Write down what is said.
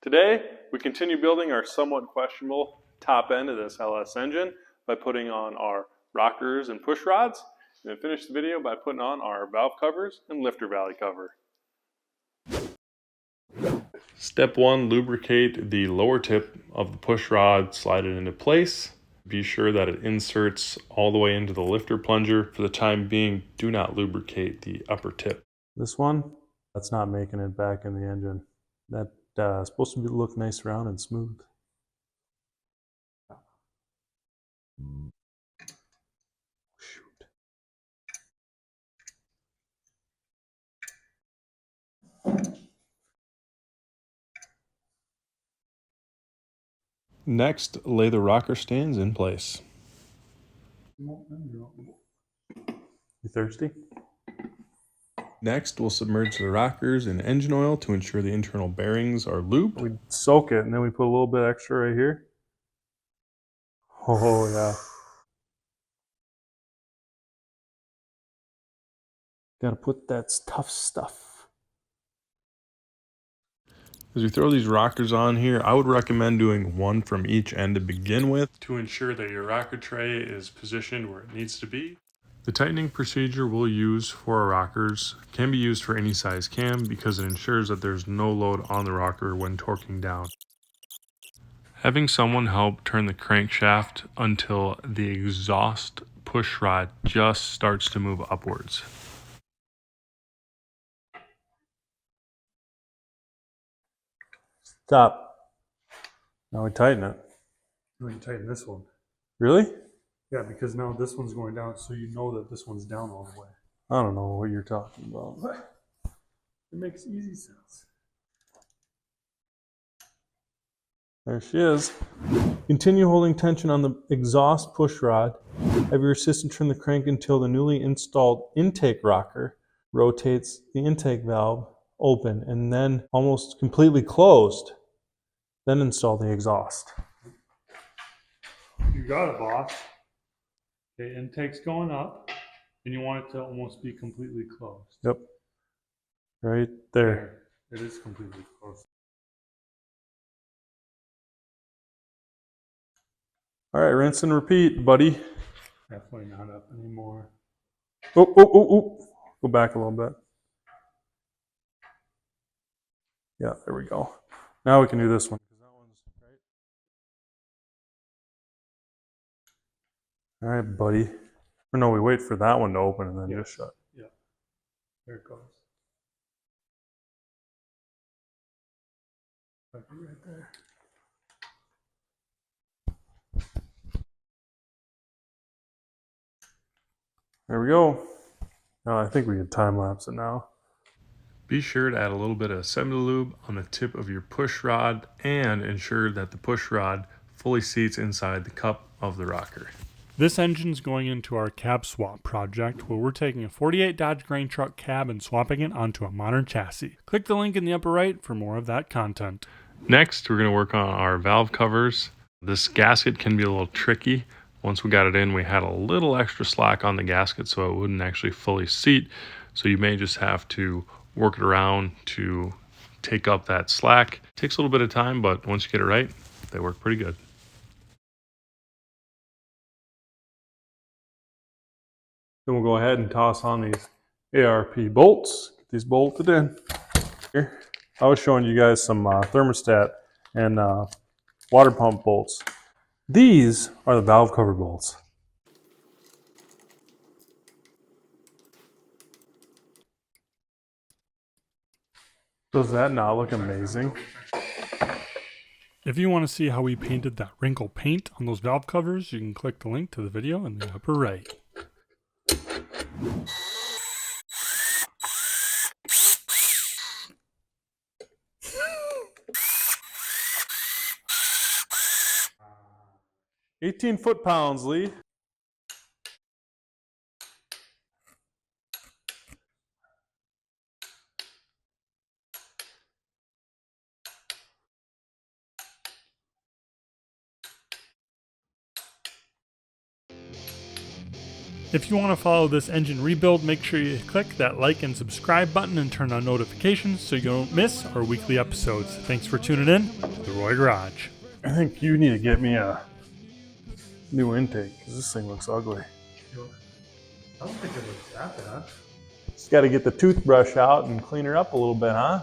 Today, we continue building our somewhat questionable top end of this LS engine by putting on our rockers and push rods, and then finish the video by putting on our valve covers and lifter valley cover. Step 1, lubricate the lower tip of the push rod, slide it into place. Be sure that it inserts all the way into the lifter plunger. For the time being, do not lubricate the upper tip. This one, that's not making it back in the engine. That's supposed to look nice, round, and smooth. Shoot. Next, lay the rocker stands in place. You thirsty? Next, we'll submerge the rockers in engine oil to ensure the internal bearings are lubed. We soak it and then we put a little bit extra right here. Oh yeah. Gotta put that tough stuff. As we throw these rockers on here, I would recommend doing one from each end to begin with to ensure that your rocker tray is positioned where it needs to be. The tightening procedure we'll use for our rockers can be used for any size cam because it ensures that there's no load on the rocker when torquing down. Having someone help turn the crankshaft until the exhaust push rod just starts to move upwards. Stop. Now we tighten it. No, you tighten this one. Really? Yeah, because now this one's going down, so you know that this one's down all the way. I don't know what you're talking about. It makes easy sense. There she is. Continue holding tension on the exhaust push rod. Have your assistant turn the crank until the newly installed intake rocker rotates the intake valve open and then almost completely closed. Then install the exhaust. You got it, boss. Okay, intake's going up, and you want it to almost be completely closed. Yep. Right there. It is completely closed. All right, rinse and repeat, buddy. Definitely not up anymore. Oh. Go back a little bit. Yeah, there we go. Now we can do this one. That one's right. All right, buddy. Or no, we wait for that one to open and then just shut. Yeah. There it goes. Right there. There we go. Now I think we can time lapse it now. Be sure to add a little bit of semi-lube on the tip of your push rod and ensure that the push rod fully seats inside the cup of the rocker. This engine's going into our cab swap project where we're taking a 48 Dodge grain truck cab and swapping it onto a modern chassis. Click the link in the upper right for more of that content. Next, we're going to work on our valve covers. This gasket can be a little tricky. Once we got it in, we had a little extra slack on the gasket so it wouldn't actually fully seat. So you may just have to work it around to take up that slack. It takes a little bit of time, but once you get it right, they work pretty good. Then we'll go ahead and toss on these ARP bolts. Get these bolted in. Here, I was showing you guys some thermostat and water pump bolts. These are the valve cover bolts. Does that not look amazing? If you want to see how we painted that wrinkle paint on those valve covers, you can click the link to the video in the upper right. "18 foot-pounds, Lee." If you want to follow this engine rebuild, make sure you click that like and subscribe button and turn on notifications so you don't miss our weekly episodes. Thanks for tuning in to the Roy Garage. I think you need to get me a new intake because this thing looks ugly. I don't think it looks that bad. Just got to get the toothbrush out and clean her up a little bit, huh?